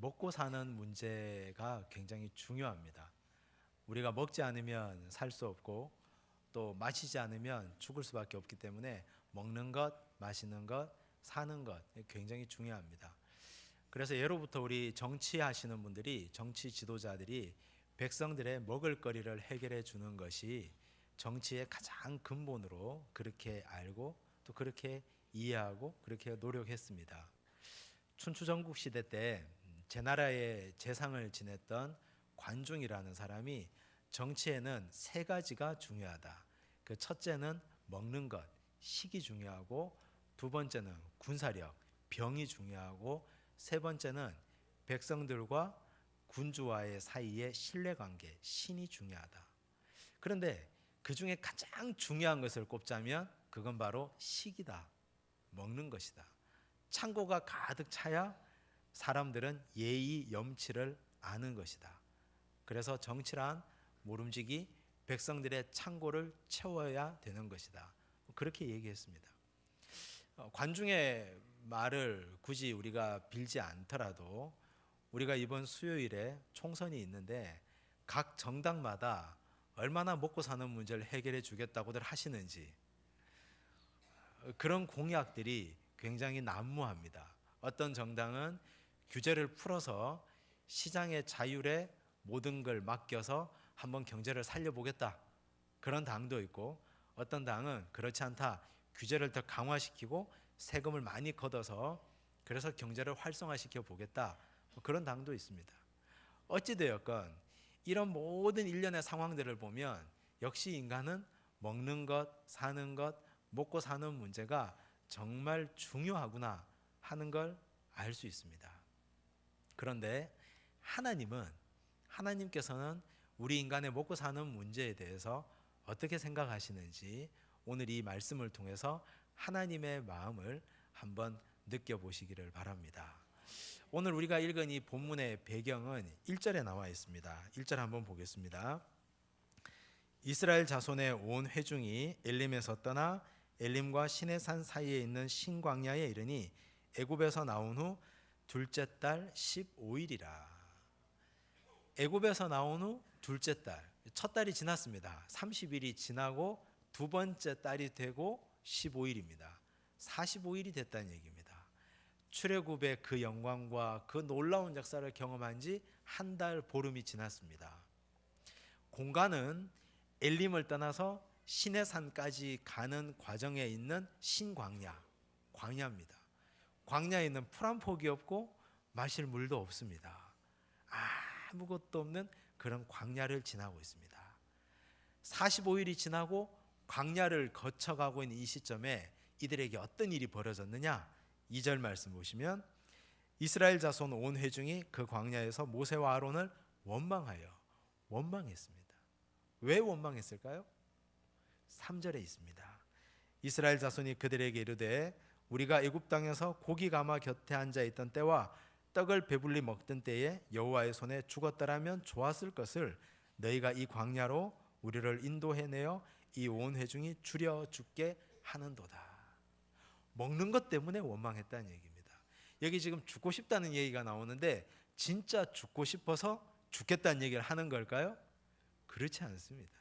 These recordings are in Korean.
먹고 사는 문제가 굉장히 중요합니다. 우리가 먹지 않으면 살 수 없고 또 마시지 않으면 죽을 수밖에 없기 때문에 먹는 것, 마시는 것, 사는 것 굉장히 중요합니다. 그래서 예로부터 우리 정치하시는 분들이, 정치 지도자들이 백성들의 먹을거리를 해결해 주는 것이 정치의 가장 근본으로 그렇게 알고 또 그렇게 이해하고 그렇게 노력했습니다. 춘추전국 시대 때 제나라의 재상을 지냈던 관중이라는 사람이 정치에는 세 가지가 중요하다. 그 첫째는 먹는 것, 식이 중요하고, 두 번째는 군사력, 병이 중요하고, 세 번째는 백성들과 군주와의 사이의 신뢰관계, 신이 중요하다. 그런데 그 중에 가장 중요한 것을 꼽자면 그건 바로 식이다. 먹는 것이다. 창고가 가득 차야 사람들은 예의 염치를 아는 것이다. 그래서 정치란 모름지기 백성들의 창고를 채워야 되는 것이다. 그렇게 얘기했습니다. 관중의 말을 굳이 우리가 빌지 않더라도 우리가 이번 수요일에 총선이 있는데 각 정당마다 얼마나 먹고 사는 문제를 해결해 주겠다고들 하시는지, 그런 공약들이 굉장히 난무합니다. 어떤 정당은 규제를 풀어서 시장의 자율에 모든 걸 맡겨서 한번 경제를 살려보겠다, 그런 당도 있고, 어떤 당은 그렇지 않다, 규제를 더 강화시키고 세금을 많이 걷어서 그래서 경제를 활성화시켜 보겠다, 그런 당도 있습니다. 어찌되었건 이런 모든 일련의 상황들을 보면 역시 인간은 먹는 것, 사는 것, 먹고 사는 문제가 정말 중요하구나 하는 걸 알 수 있습니다. 그런데 하나님께서는 우리 인간의 먹고 사는 문제에 대해서 어떻게 생각하시는지 오늘 이 말씀을 통해서 하나님의 마음을 한번 느껴보시기를 바랍니다. 오늘 우리가 읽은 이 본문의 배경은 1절에 나와 있습니다. 1절 한번 보겠습니다. 이스라엘 자손의 온 회중이 엘림에서 떠나 엘림과 시내산 사이에 있는 신광야에 이르니 애굽에서 나온 후 둘째 달 15일이라. 애굽에서 나온 후 둘째 달, 첫 달이 지났습니다. 30일이 지나고 두 번째 달이 되고 15일입니다. 45일이 됐다는 얘기입니다. 출애굽의 그 영광과 그 놀라운 역사를 경험한 지 한 달 보름이 지났습니다. 공간은 엘림을 떠나서 시내산까지 가는 과정에 있는 신광야, 광야입니다. 광야에 있는 풀 한 폭이 없고 마실 물도 없습니다. 아무것도 없는 그런 광야를 지나고 있습니다. 45일이 지나고 광야를 거쳐가고 있는 이 시점에 이들에게 어떤 일이 벌어졌느냐? 2절 말씀 보시면 이스라엘 자손 온 회중이 그 광야에서 모세와 아론을 원망했습니다. 왜 원망했을까요? 3절에 있습니다. 이스라엘 자손이 그들에게 이르되 우리가 애굽 땅에서 고기 가마 곁에 앉아 있던 때와 떡을 배불리 먹던 때에 여호와의 손에 죽었더라면 좋았을 것을 너희가 이 광야로 우리를 인도해내어 이 온 회중이 줄여 죽게 하는도다. 먹는 것 때문에 원망했다는 얘기입니다. 여기 지금 죽고 싶다는 얘기가 나오는데 진짜 죽고 싶어서 죽겠다는 얘기를 하는 걸까요? 그렇지 않습니다.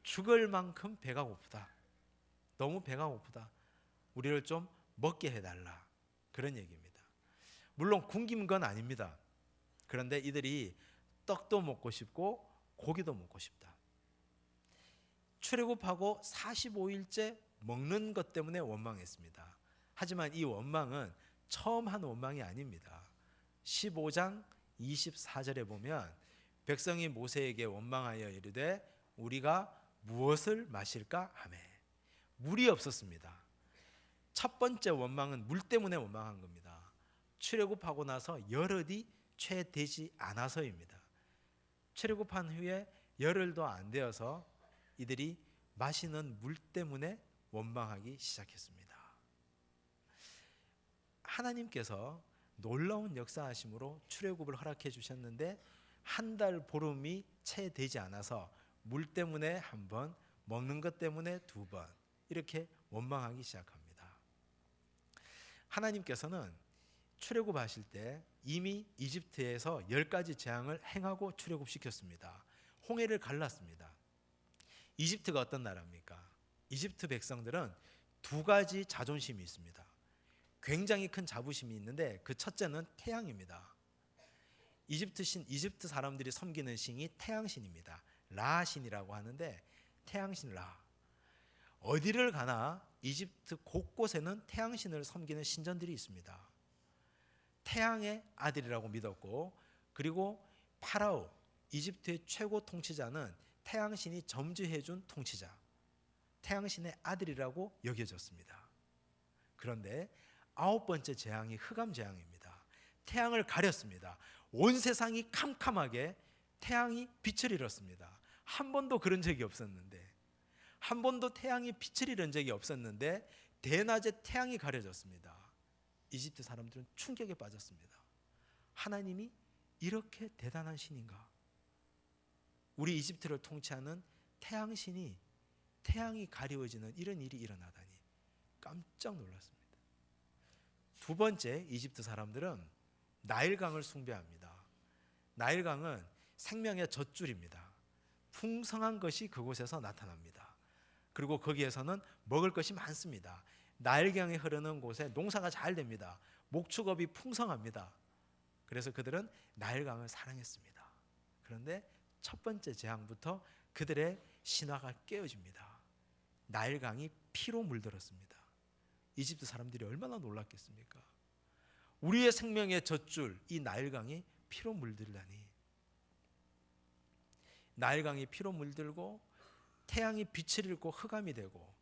죽을 만큼 배가 고프다. 너무 배가 고프다. 우리를 좀 먹게 해달라. 그런 얘기입니다. 물론 굶긴 건 아닙니다. 그런데 이들이 떡도 먹고 싶고 고기도 먹고 싶다. 출애굽하고 45일째 먹는 것 때문에 원망했습니다. 하지만 이 원망은 처음 한 원망이 아닙니다. 15장 24절에 보면 백성이 모세에게 원망하여 이르되 우리가 무엇을 마실까 하매 물이 없었습니다. 첫 번째 원망은 물 때문에 원망한 겁니다. 출애굽하고 나서 열흘이 채 되지 않아서입니다. 출애굽한 후에 열흘도 안 되어서 이들이 마시는 물 때문에 원망하기 시작했습니다. 하나님께서 놀라운 역사하심으로 출애굽을 허락해 주셨는데 한 달 보름이 채 되지 않아서 물 때문에 한 번, 먹는 것 때문에 두 번, 이렇게 원망하기 시작합니다. 하나님께서는 출애굽하실 때 이미 이집트에서 10가지 재앙을 행하고 출애굽시켰습니다. 홍해를 갈랐습니다. 이집트가 어떤 나라입니까? 이집트 백성들은 두 가지 자존심이 있습니다. 굉장히 큰 자부심이 있는데 그 첫째는 태양입니다. 이집트 사람들이 섬기는 신이 태양신입니다. 라신이라고 하는데 태양신 라. 어디를 가나 이집트 곳곳에는 태양신을 섬기는 신전들이 있습니다. 태양의 아들이라고 믿었고, 그리고 파라오, 이집트의 최고 통치자는 태양신이 점주해준 통치자, 태양신의 아들이라고 여겨졌습니다. 그런데 9번째 재앙이 흑암 재앙입니다. 태양을 가렸습니다. 온 세상이 캄캄하게 태양이 빛을 잃었습니다. 한 번도 그런 적이 없었는데, 한 번도 태양이 빛을 잃은 적이 없었는데 대낮에 태양이 가려졌습니다. 이집트 사람들은 충격에 빠졌습니다. 하나님이 이렇게 대단한 신인가? 우리 이집트를 통치하는 태양신이 태양이 가리워지는 이런 일이 일어나다니 깜짝 놀랐습니다. 두 번째, 이집트 사람들은 나일강을 숭배합니다. 나일강은 생명의 젖줄입니다. 풍성한 것이 그곳에서 나타납니다. 그리고 거기에서는 먹을 것이 많습니다. 나일강이 흐르는 곳에 농사가 잘 됩니다. 목축업이 풍성합니다. 그래서 그들은 나일강을 사랑했습니다. 그런데 첫 번째 재앙부터 그들의 신화가 깨어집니다. 나일강이 피로 물들었습니다. 이집트 사람들이 얼마나 놀랐겠습니까? 우리의 생명의 젖줄 이 나일강이 피로 물들다니. 나일강이 피로 물들고 태양이 빛을 잃고 흑암이 되고,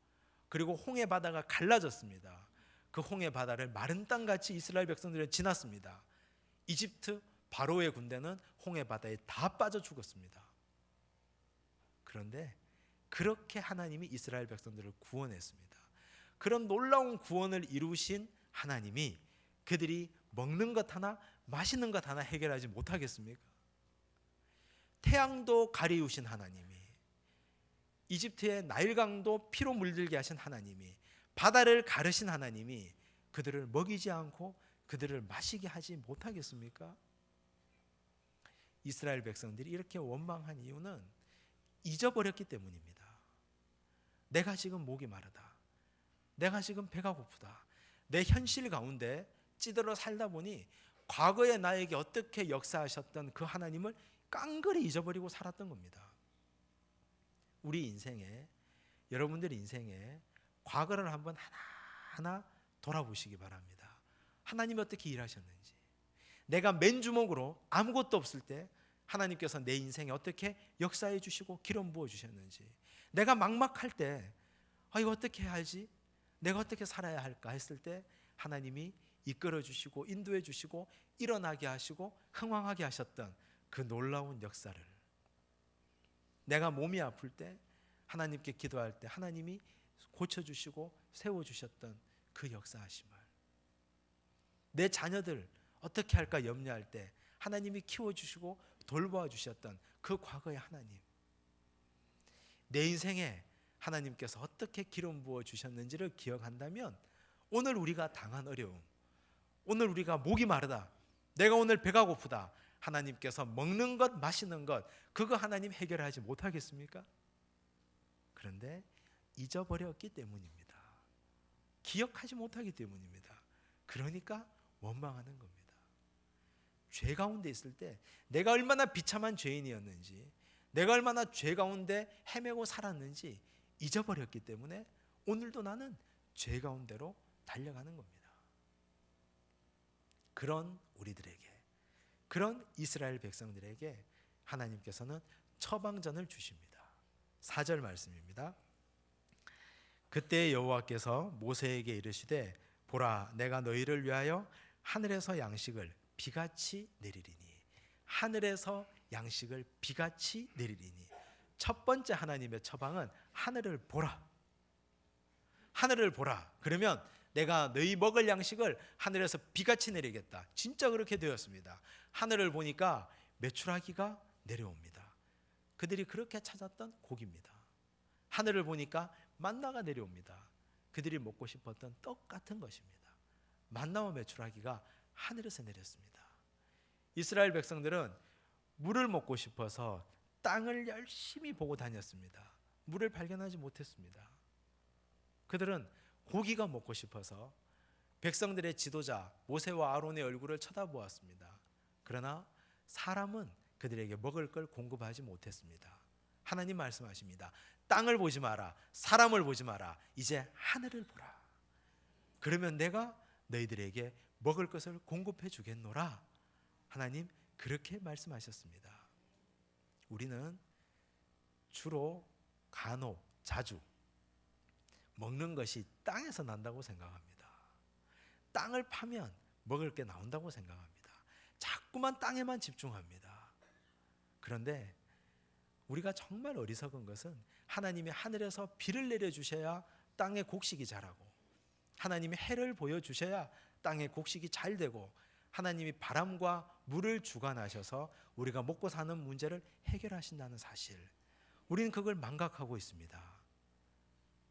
그리고 홍해 바다가 갈라졌습니다. 그 홍해 바다를 마른 땅같이 이스라엘 백성들은 지났습니다. 이집트 바로의 군대는 홍해 바다에 다 빠져 죽었습니다. 그런데 그렇게 하나님이 이스라엘 백성들을 구원했습니다. 그런 놀라운 구원을 이루신 하나님이 그들이 먹는 것 하나 마시는 것 하나 해결하지 못하겠습니까? 태양도 가리우신 하나님이, 이집트의 나일강도 피로 물들게 하신 하나님이, 바다를 가르신 하나님이 그들을 먹이지 않고 그들을 마시게 하지 못하겠습니까? 이스라엘 백성들이 이렇게 원망한 이유는 잊어버렸기 때문입니다. 내가 지금 목이 마르다, 내가 지금 배가 고프다, 내 현실 가운데 찌들어 살다 보니 과거에 나에게 어떻게 역사하셨던 그 하나님을 깡그리 잊어버리고 살았던 겁니다. 우리 인생에, 여러분들 인생에 과거를 한번 하나하나 돌아보시기 바랍니다. 하나님이 어떻게 일하셨는지, 내가 맨주먹으로 아무것도 없을 때 하나님께서 내 인생에 어떻게 역사해 주시고 기름 부어 주셨는지, 내가 막막할 때 이거 어떻게 해야 하지? 내가 어떻게 살아야 할까 했을 때 하나님이 이끌어 주시고 인도해 주시고 일어나게 하시고 흥왕하게 하셨던 그 놀라운 역사를, 내가 몸이 아플 때 하나님께 기도할 때 하나님이 고쳐주시고 세워주셨던 그 역사하심을, 내 자녀들 어떻게 할까 염려할 때 하나님이 키워주시고 돌보아 주셨던 그 과거의 하나님, 내 인생에 하나님께서 어떻게 기름 부어 주셨는지를 기억한다면 오늘 우리가 당한 어려움, 오늘 우리가 목이 마르다, 내가 오늘 배가 고프다, 하나님께서 먹는 것 마시는 것 그거 하나님 해결하지 못하겠습니까? 그런데 잊어버렸기 때문입니다. 기억하지 못하기 때문입니다. 그러니까 원망하는 겁니다. 죄 가운데 있을 때 내가 얼마나 비참한 죄인이었는지, 내가 얼마나 죄 가운데 헤매고 살았는지 잊어버렸기 때문에 오늘도 나는 죄 가운데로 달려가는 겁니다. 그런 우리들에게, 그런 이스라엘 백성들에게 하나님께서는 처방전을 주십니다. 4절 말씀입니다. 그때 여호와께서 모세에게 이르시되 보라, 내가 너희를 위하여 하늘에서 양식을 비같이 내리리니, 하늘에서 양식을 비같이 내리리니. 첫 번째 하나님의 처방은 하늘을 보라. 하늘을 보라. 그러면 내가 너희 먹을 양식을 하늘에서 비같이 내리겠다. 진짜 그렇게 되었습니다. 하늘을 보니까 메추라기가 내려옵니다. 그들이 그렇게 찾았던 고기입니다. 하늘을 보니까 만나가 내려옵니다. 그들이 먹고 싶었던 떡 같은 것입니다. 만나와 메추라기가 하늘에서 내렸습니다. 이스라엘 백성들은 물을 먹고 싶어서 땅을 열심히 보고 다녔습니다. 물을 발견하지 못했습니다. 그들은 고기가 먹고 싶어서 백성들의 지도자 모세와 아론의 얼굴을 쳐다보았습니다. 그러나 사람은 그들에게 먹을 걸 공급하지 못했습니다. 하나님 말씀하십니다. 땅을 보지 마라, 사람을 보지 마라, 이제 하늘을 보라. 그러면 내가 너희들에게 먹을 것을 공급해 주겠노라. 하나님 그렇게 말씀하셨습니다. 우리는 주로 간혹 자주 먹는 것이 땅에서 난다고 생각합니다. 땅을 파면 먹을 게 나온다고 생각합니다. 자꾸만 땅에만 집중합니다. 그런데 우리가 정말 어리석은 것은 하나님이 하늘에서 비를 내려주셔야 땅에 곡식이 자라고, 하나님이 해를 보여주셔야 땅에 곡식이 잘 되고, 하나님이 바람과 물을 주관하셔서 우리가 먹고 사는 문제를 해결하신다는 사실, 우리는 그걸 망각하고 있습니다.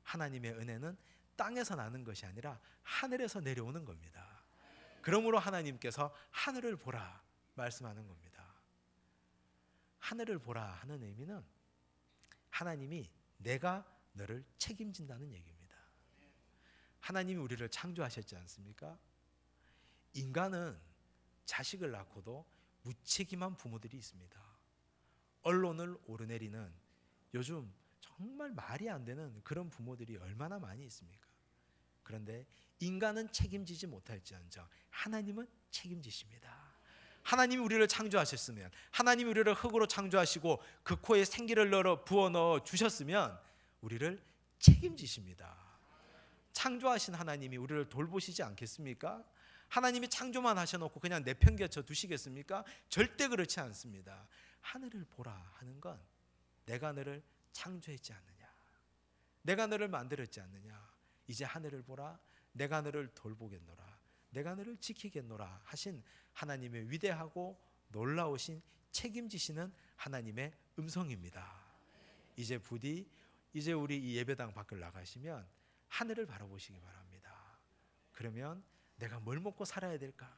하나님의 은혜는 땅에서 나는 것이 아니라 하늘에서 내려오는 겁니다. 그러므로 하나님께서 하늘을 보라 말씀하는 겁니다. 하늘을 보라 하는 의미는 하나님이 내가 너를 책임진다는 얘기입니다. 하나님이 우리를 창조하셨지 않습니까? 인간은 자식을 낳고도 무책임한 부모들이 있습니다. 언론을 오르내리는 요즘 정말 말이 안 되는 그런 부모들이 얼마나 많이 있습니까? 그런데 인간은 책임지지 못할지언정 하나님은 책임지십니다. 하나님이 우리를 창조하셨으면, 하나님이 우리를 흙으로 창조하시고 그 코에 생기를 부어 넣어 주셨으면 우리를 책임지십니다. 창조하신 하나님이 우리를 돌보시지 않겠습니까? 하나님이 창조만 하셔놓고 그냥 내팽개쳐 두시겠습니까? 절대 그렇지 않습니다. 하늘을 보라 하는 건 내가 너를 창조했지 않느냐, 내가 너를 만들었지 않느냐, 이제 하늘을 보라, 내가 너를 돌보겠노라, 내가 너를 지키겠노라 하신 하나님의 위대하고 놀라우신 책임지시는 하나님의 음성입니다. 이제 부디 이제 우리 이 예배당 밖을 나가시면 하늘을 바라보시기 바랍니다. 그러면 내가 뭘 먹고 살아야 될까?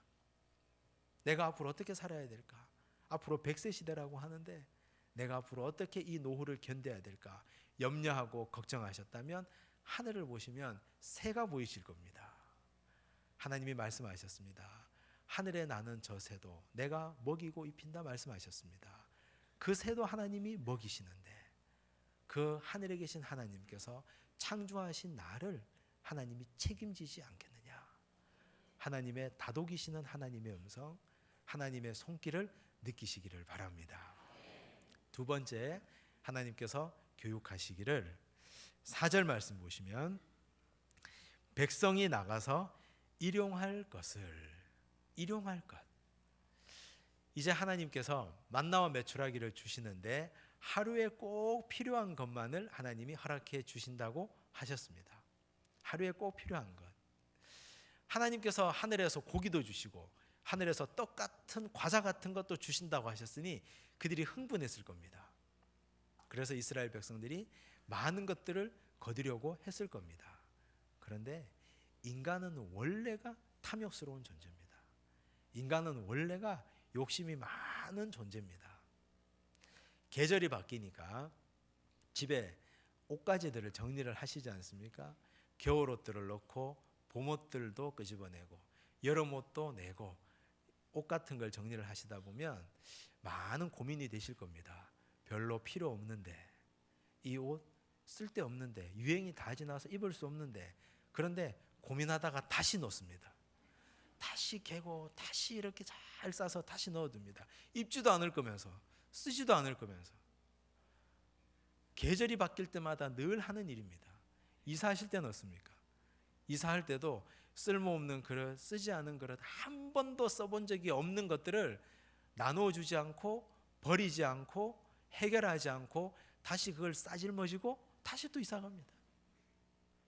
내가 앞으로 어떻게 살아야 될까? 앞으로 100세 시대라고 하는데 내가 앞으로 어떻게 이 노후를 견뎌야 될까? 염려하고 걱정하셨다면 하늘을 보시면 새가 보이실 겁니다. 하나님이 말씀하셨습니다. 하늘에 나는 저 새도 내가 먹이고 입힌다 말씀하셨습니다. 그 새도 하나님이 먹이시는데 그 하늘에 계신 하나님께서 창조하신 나를 하나님이 책임지지 않겠느냐? 하나님의 다독이시는 하나님의 음성, 하나님의 손길을 느끼시기를 바랍니다. 두 번째, 하나님께서 교육하시기를 4절 말씀 보시면 백성이 나가서 일용할 것을, 일용할 것. 이제 하나님께서 만나와 메추라기를 주시는데 하루에 꼭 필요한 것만을 하나님이 허락해 주신다고 하셨습니다. 하루에 꼭 필요한 것. 하나님께서 하늘에서 고기도 주시고 하늘에서 떡 같은 과자 같은 것도 주신다고 하셨으니 그들이 흥분했을 겁니다. 그래서 이스라엘 백성들이 많은 것들을 거두려고 했을 겁니다. 그런데 인간은 원래가 탐욕스러운 존재입니다. 인간은 원래가 욕심이 많은 존재입니다. 계절이 바뀌니까 집에 옷가지들을 정리를 하시지 않습니까? 겨울 옷들을 넣고 봄 옷들도 끄집어내고 여름 옷도 내고 옷 같은 걸 정리를 하시다 보면 많은 고민이 되실 겁니다. 별로 필요 없는데, 이 옷 쓸데없는데, 유행이 다 지나서 입을 수 없는데, 그런데 고민하다가 다시 넣습니다. 다시 개고 다시 이렇게 잘 싸서 다시 넣어둡니다. 입지도 않을 거면서, 쓰지도 않을 거면서. 계절이 바뀔 때마다 늘 하는 일입니다. 이사하실 때는 어떻습니까? 이사할 때도 쓸모없는 그릇, 쓰지 않은 그릇, 한 번도 써본 적이 없는 것들을 나누어 주지 않고 버리지 않고 해결하지 않고 다시 그걸 싸질머지고 다시 또 이사갑니다.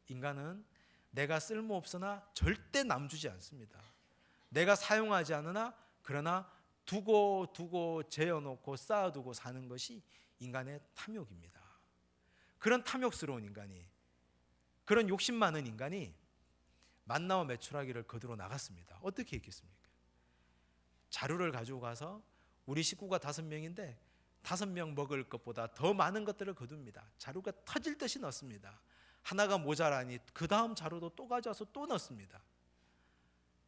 인간은 내가 쓸모없으나 절대 남주지 않습니다. 내가 사용하지 않으나 그러나 두고 재어놓고 쌓아두고 사는 것이 인간의 탐욕입니다. 그런 탐욕스러운 인간이, 그런 욕심 많은 인간이 만나와 메추라기를 거두러 나갔습니다. 어떻게 했겠습니까? 자루를 가지고 가서 우리 식구가 5명인데 5명 먹을 것보다 더 많은 것들을 거둡니다. 자루가 터질 듯이 넣습니다. 하나가 모자라니 그 다음 자루도 또 가져와서 또 넣습니다.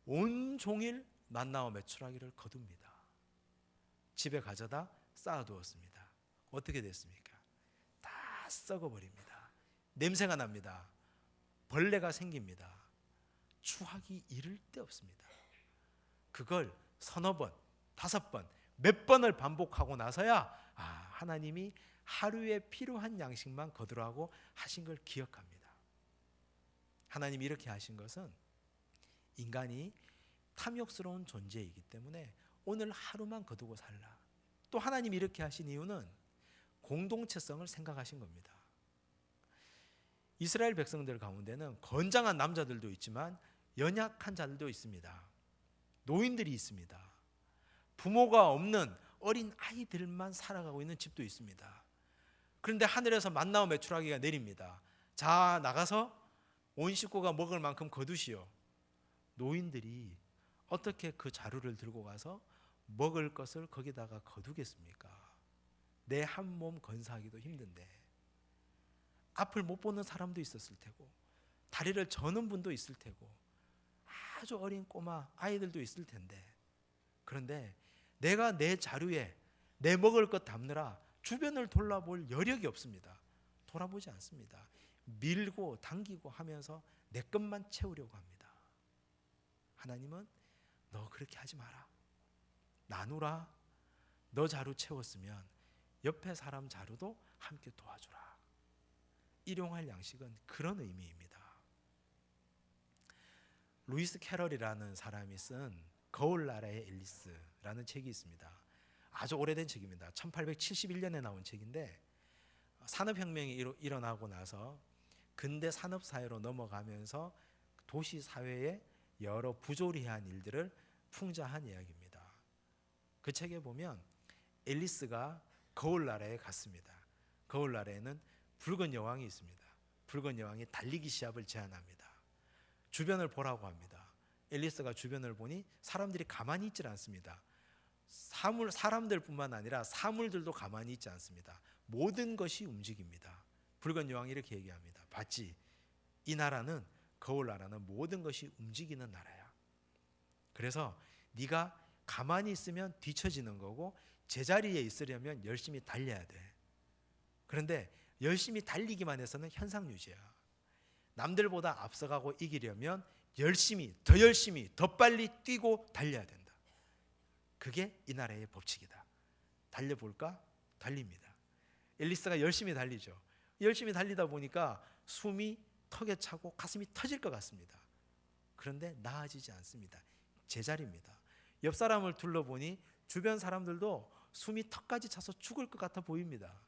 온종일 만나와 메추라기를 거둡니다. 집에 가져다 쌓아두었습니다. 어떻게 됐습니까? 다 썩어버립니다. 냄새가 납니다. 벌레가 생깁니다. 추하기 이를 데 없습니다. 그걸 서너 번, 5번, 몇 번을 반복하고 나서야 하나님이 하루에 필요한 양식만 거두라고 하신 걸 기억합니다. 하나님이 이렇게 하신 것은 인간이 탐욕스러운 존재이기 때문에 오늘 하루만 거두고 살라. 또 하나님이 이렇게 하신 이유는 공동체성을 생각하신 겁니다. 이스라엘 백성들 가운데는 건장한 남자들도 있지만 연약한 자들도 있습니다. 노인들이 있습니다. 부모가 없는 어린 아이들만 살아가고 있는 집도 있습니다. 그런데 하늘에서 만나와 메추라기가 내립니다. 자, 나가서 온 식구가 먹을 만큼 거두시오. 노인들이 어떻게 그 자루를 들고 가서 먹을 것을 거기다가 거두겠습니까? 내 한 몸 건사하기도 힘든데. 앞을 못 보는 사람도 있었을 테고, 다리를 저는 분도 있을 테고, 아주 어린 꼬마 아이들도 있을 텐데, 그런데 내가 내 자루에 내 먹을 것 담느라 주변을 돌아볼 여력이 없습니다. 돌아보지 않습니다. 밀고 당기고 하면서 내 것만 채우려고 합니다. 하나님은 너 그렇게 하지 마라. 나누라. 너 자루 채웠으면 옆에 사람 자루도 함께 도와주라. 일용할 양식은 그런 의미입니다. 루이스 캐럴이라는 사람이 쓴 거울 나라의 앨리스라는 책이 있습니다. 아주 오래된 책입니다. 1871년에 나온 책인데, 산업혁명이 일어나고 나서 근대 산업사회로 넘어가면서 도시사회의 여러 부조리한 일들을 풍자한 이야기입니다. 그 책에 보면 앨리스가 거울 나라에 갔습니다. 거울 나라에는 붉은 여왕이 있습니다. 붉은 여왕이 달리기 시합을 제안합니다. 주변을 보라고 합니다. 앨리스가 주변을 보니 사람들이 가만히 있질 않습니다. 사람들뿐만 아니라 사물들도 가만히 있지 않습니다. 모든 것이 움직입니다. 붉은 여왕이 이렇게 얘기합니다. 봤지? 이 나라는, 거울 나라는 모든 것이 움직이는 나라야. 그래서 네가 가만히 있으면 뒤처지는 거고 제자리에 있으려면 열심히 달려야 돼. 그런데 열심히 달리기만 해서는 현상 유지야. 남들보다 앞서가고 이기려면 열심히, 더 빨리 뛰고 달려야 된다. 그게 이 나라의 법칙이다. 달려볼까? 달립니다. 앨리스가 열심히 달리죠. 열심히 달리다 보니까 숨이 턱에 차고 가슴이 터질 것 같습니다. 그런데 나아지지 않습니다. 제자리입니다. 옆 사람을 둘러보니 주변 사람들도 숨이 턱까지 차서 죽을 것 같아 보입니다.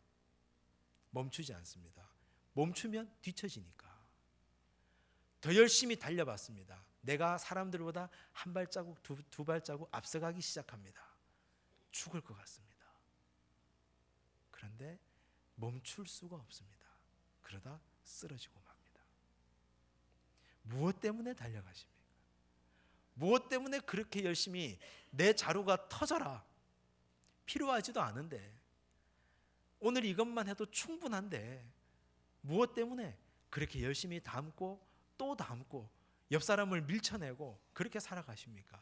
멈추지 않습니다. 멈추면 뒤처지니까. 더 열심히 달려봤습니다. 내가 사람들보다 한 발자국, 두 발자국 앞서가기 시작합니다. 죽을 것 같습니다. 그런데 멈출 수가 없습니다. 그러다 쓰러지고 맙니다. 무엇 때문에 달려가십니까? 무엇 때문에 그렇게 열심히 내 자루가 터져라. 필요하지도 않은데, 오늘 이것만 해도 충분한데 무엇 때문에 그렇게 열심히 담고 또 담고 옆 사람을 밀쳐내고 그렇게 살아가십니까?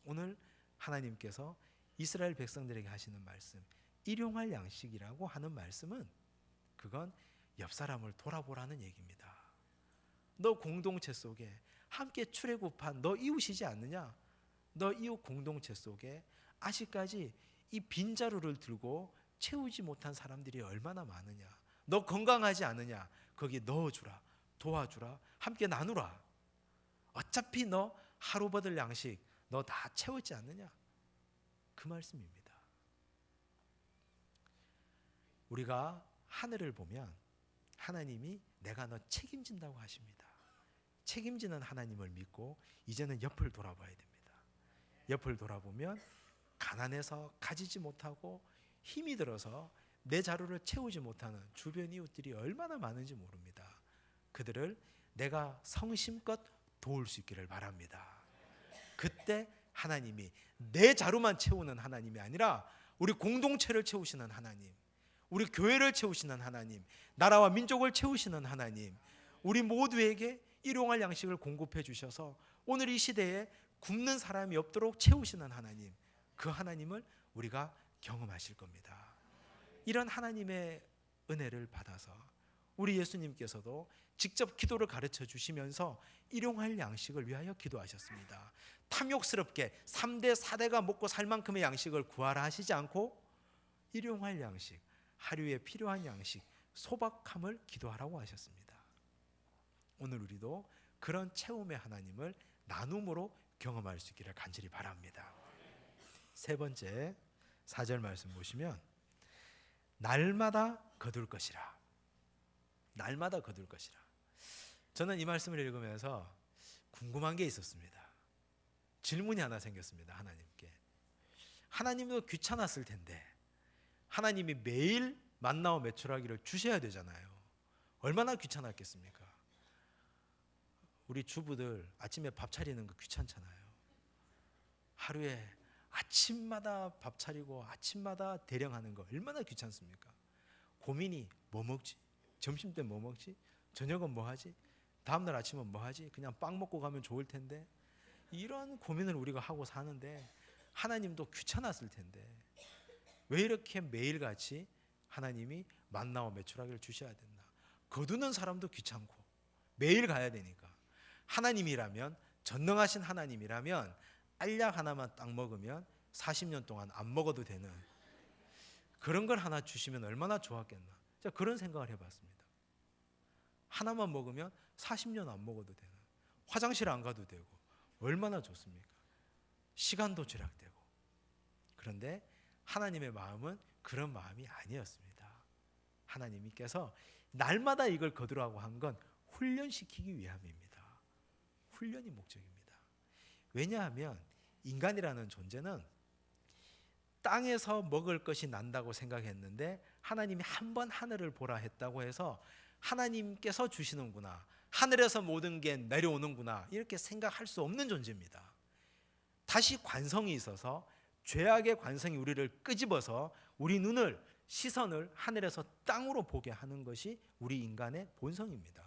오늘 하나님께서 이스라엘 백성들에게 하시는 말씀, 일용할 양식이라고 하는 말씀은 그건 옆 사람을 돌아보라는 얘기입니다. 너 공동체 속에 함께 출애굽한 너 이웃이지 않느냐? 너 이웃 공동체 속에 아직까지 이 빈자루를 들고 채우지 못한 사람들이 얼마나 많으냐? 너 건강하지 않느냐? 거기 넣어주라, 도와주라, 함께 나누라. 어차피 너 하루 버들 양식 너 다 채웠지 않느냐? 그 말씀입니다. 우리가 하늘을 보면 하나님이 내가 너 책임진다고 하십니다. 책임지는 하나님을 믿고 이제는 옆을 돌아봐야 됩니다. 옆을 돌아보면 가난해서 가지지 못하고 힘이 들어서 내 자루를 채우지 못하는 주변 이웃들이 얼마나 많은지 모릅니다. 그들을 내가 성심껏 도울 수 있기를 바랍니다. 그때 하나님이 내 자루만 채우는 하나님이 아니라 우리 공동체를 채우시는 하나님, 우리 교회를 채우시는 하나님, 나라와 민족을 채우시는 하나님, 우리 모두에게 일용할 양식을 공급해 주셔서 오늘 이 시대에 굶는 사람이 없도록 채우시는 하나님, 그 하나님을 우리가 경험하실 겁니다. 이런 하나님의 은혜를 받아서 우리 예수님께서도 직접 기도를 가르쳐 주시면서 일용할 양식을 위하여 기도하셨습니다. 탐욕스럽게 3대 4대가 먹고 살 만큼의 양식을 구하라 하시지 않고 일용할 양식, 하루에 필요한 양식, 소박함을 기도하라고 하셨습니다. 오늘 우리도 그런 채움의 하나님을 나눔으로 경험할 수 있기를 간절히 바랍니다. 세 번째 4절 말씀 보시면 날마다 거둘 것이라. 날마다 거둘 것이라. 저는 이 말씀을 읽으면서 궁금한 게 있었습니다. 질문이 하나 생겼습니다. 하나님께. 하나님도 귀찮았을 텐데 하나님이 매일 만나와 메추라기를 주셔야 되잖아요. 얼마나 귀찮았겠습니까? 우리 주부들 아침에 밥 차리는 거 귀찮잖아요. 하루에 아침마다 밥 차리고 아침마다 대령하는 거 얼마나 귀찮습니까? 고민이 뭐 먹지? 점심 때 뭐 먹지? 저녁은 뭐 하지? 다음날 아침은 뭐 하지? 그냥 빵 먹고 가면 좋을 텐데. 이런 고민을 우리가 하고 사는데 하나님도 귀찮았을 텐데 왜 이렇게 매일같이 하나님이 만나와 메추라기를 주셔야 됐나? 거두는 사람도 귀찮고 매일 가야 되니까. 하나님이라면, 전능하신 하나님이라면 알약 하나만 딱 먹으면 40년 동안 안 먹어도 되는 그런 걸 하나 주시면 얼마나 좋았겠나. 제가 그런 생각을 해봤습니다. 하나만 먹으면 40년 안 먹어도 되는, 화장실 안 가도 되고 얼마나 좋습니까? 시간도 절약되고. 그런데 하나님의 마음은 그런 마음이 아니었습니다. 하나님께서 날마다 이걸 거두라고 한 건 훈련시키기 위함입니다. 훈련이 목적입니다. 왜냐하면 인간이라는 존재는 땅에서 먹을 것이 난다고 생각했는데 하나님이 한 번 하늘을 보라 했다고 해서 하나님께서 주시는구나, 하늘에서 모든 게 내려오는구나 이렇게 생각할 수 없는 존재입니다. 다시 관성이 있어서 죄악의 관성이 우리를 끄집어서 우리 눈을, 시선을 하늘에서 땅으로 보게 하는 것이 우리 인간의 본성입니다.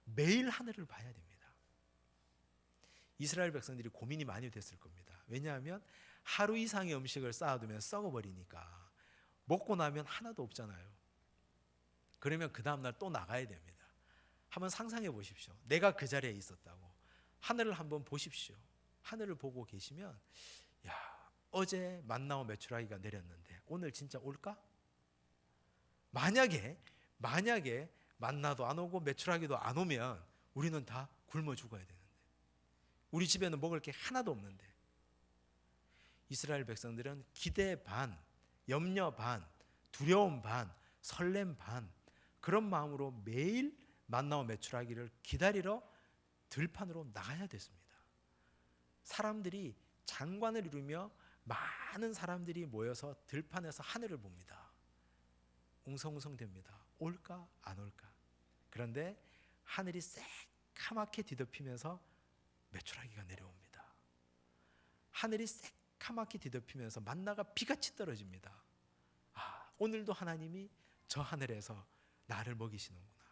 매일 하늘을 봐야 됩니다. 이스라엘 백성들이 고민이 많이 됐을 겁니다. 왜냐하면 하루 이상의 음식을 쌓아두면 썩어버리니까 먹고 나면 하나도 없잖아요. 그러면 그 다음날 또 나가야 됩니다. 한번 상상해 보십시오. 내가 그 자리에 있었다고. 하늘을 한번 보십시오. 하늘을 보고 계시면 야, 어제 만나와 메추라기가 내렸는데 오늘 진짜 올까? 만약에 만나도 안 오고 메추라기도 안 오면 우리는 다 굶어 죽어야 되는데, 우리 집에는 먹을 게 하나도 없는데. 이스라엘 백성들은 기대 반, 염려 반, 두려움 반, 설렘 반, 그런 마음으로 매일 만나와 메추라기를 기다리러 들판으로 나가야 됐습니다. 사람들이 장관을 이루며 많은 사람들이 모여서 들판에서 하늘을 봅니다. 웅성웅성됩니다. 올까 안 올까. 그런데 하늘이 새카맣게 뒤덮이면서 메추라기가 내려옵니다. 하늘이 새카맣게 뒤덮이면서 만나가 비같이 떨어집니다. 아, 오늘도 하나님이 저 하늘에서 나를 먹이시는구나,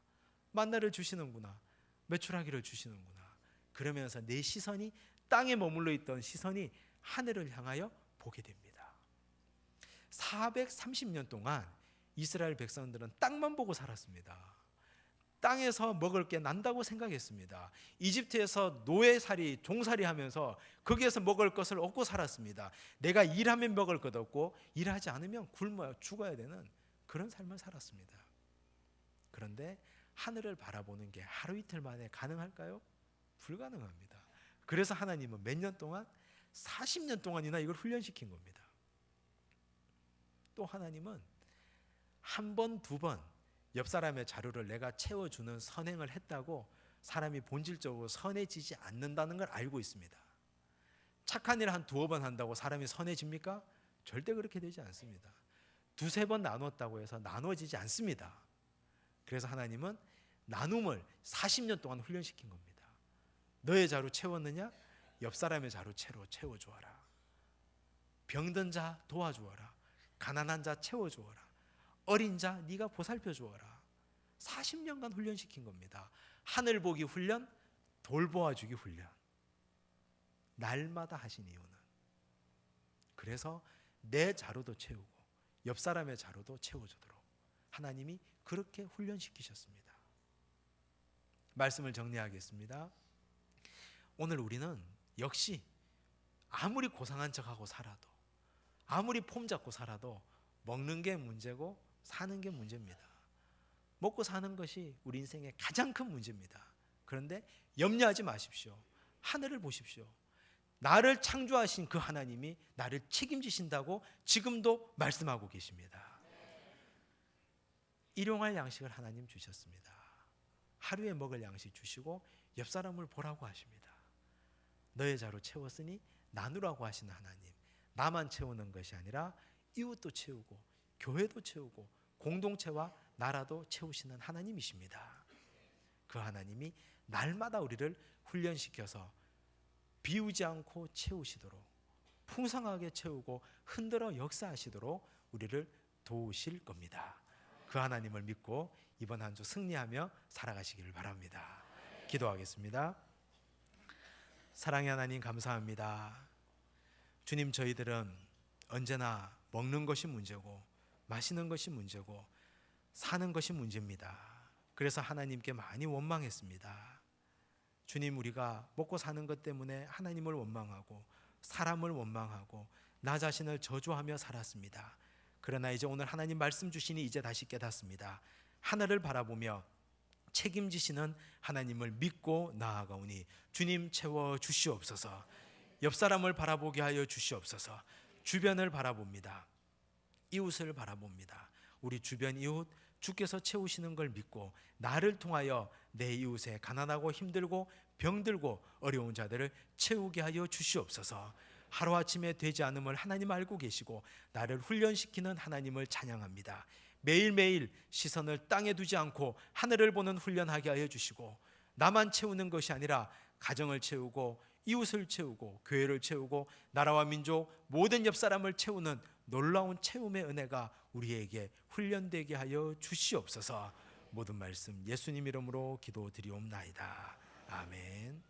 만나를 주시는구나, 메추라기를 주시는구나. 그러면서 내 시선이, 땅에 머물러 있던 시선이 하늘을 향하여 보게 됩니다. 430년 동안 이스라엘 백성들은 땅만 보고 살았습니다. 땅에서 먹을 게 난다고 생각했습니다. 이집트에서 노예살이, 종살이 하면서 거기에서 먹을 것을 얻고 살았습니다. 내가 일하면 먹을 것 얻고 일하지 않으면 굶어 죽어야 되는 그런 삶을 살았습니다. 그런데 하늘을 바라보는 게 하루 이틀 만에 가능할까요? 불가능합니다. 그래서 하나님은 몇 년 동안, 40년 동안이나 이걸 훈련시킨 겁니다. 또 하나님은 한 번, 두 번 옆 사람의 자루를 내가 채워주는 선행을 했다고 사람이 본질적으로 선해지지 않는다는 걸 알고 있습니다. 착한 일을 한 두어 번 한다고 사람이 선해집니까? 절대 그렇게 되지 않습니다. 두세 번 나눴다고 해서 나눠지지 않습니다. 그래서 하나님은 나눔을 40년 동안 훈련시킨 겁니다. 너의 자루 채웠느냐? 옆 사람의 자로 채워주어라. 병든 자 도와주어라. 가난한 자 채워주어라. 어린 자 네가 보살펴주어라. 40년간 훈련시킨 겁니다. 하늘 보기 훈련, 돌보아주기 훈련. 날마다 하신 이유는 그래서 내 자로도 채우고 옆 사람의 자로도 채워주도록 하나님이 그렇게 훈련시키셨습니다. 말씀을 정리하겠습니다. 오늘 우리는 역시 아무리 고상한 척하고 살아도, 아무리 폼 잡고 살아도 먹는 게 문제고 사는 게 문제입니다. 먹고 사는 것이 우리 인생의 가장 큰 문제입니다. 그런데 염려하지 마십시오. 하늘을 보십시오. 나를 창조하신 그 하나님이 나를 책임지신다고 지금도 말씀하고 계십니다. 일용할 양식을 하나님 주셨습니다. 하루에 먹을 양식 주시고 옆 사람을 보라고 하십니다. 너의 자로 채웠으니 나누라고 하시는 하나님, 나만 채우는 것이 아니라 이웃도 채우고 교회도 채우고 공동체와 나라도 채우시는 하나님이십니다. 그 하나님이 날마다 우리를 훈련시켜서 비우지 않고 채우시도록, 풍성하게 채우고 흔들어 역사하시도록 우리를 도우실 겁니다. 그 하나님을 믿고 이번 한 주 승리하며 살아가시기를 바랍니다. 기도하겠습니다. 사랑의 하나님, 감사합니다. 주님, 저희들은 언제나 먹는 것이 문제고 마시는 것이 문제고 사는 것이 문제입니다. 그래서 하나님께 많이 원망했습니다. 주님, 우리가 먹고 사는 것 때문에 하나님을 원망하고 사람을 원망하고 나 자신을 저주하며 살았습니다. 그러나 이제 오늘 하나님 말씀 주시니 이제 다시 깨닫습니다. 하늘을 바라보며 책임지시는 하나님을 믿고 나아가오니 주님 채워 주시옵소서. 옆 사람을 바라보게 하여 주시옵소서. 주변을 바라봅니다. 이웃을 바라봅니다. 우리 주변 이웃 주께서 채우시는 걸 믿고 나를 통하여 내 이웃에 가난하고 힘들고 병들고 어려운 자들을 채우게 하여 주시옵소서. 하루아침에 되지 않음을 하나님 알고 계시고 나를 훈련시키는 하나님을 찬양합니다. 매일매일 시선을 땅에 두지 않고 하늘을 보는 훈련하게 하여 주시고 나만 채우는 것이 아니라 가정을 채우고 이웃을 채우고 교회를 채우고 나라와 민족 모든 옆 사람을 채우는 놀라운 채움의 은혜가 우리에게 훈련되게 하여 주시옵소서. 모든 말씀 예수님 이름으로 기도드리옵나이다. 아멘.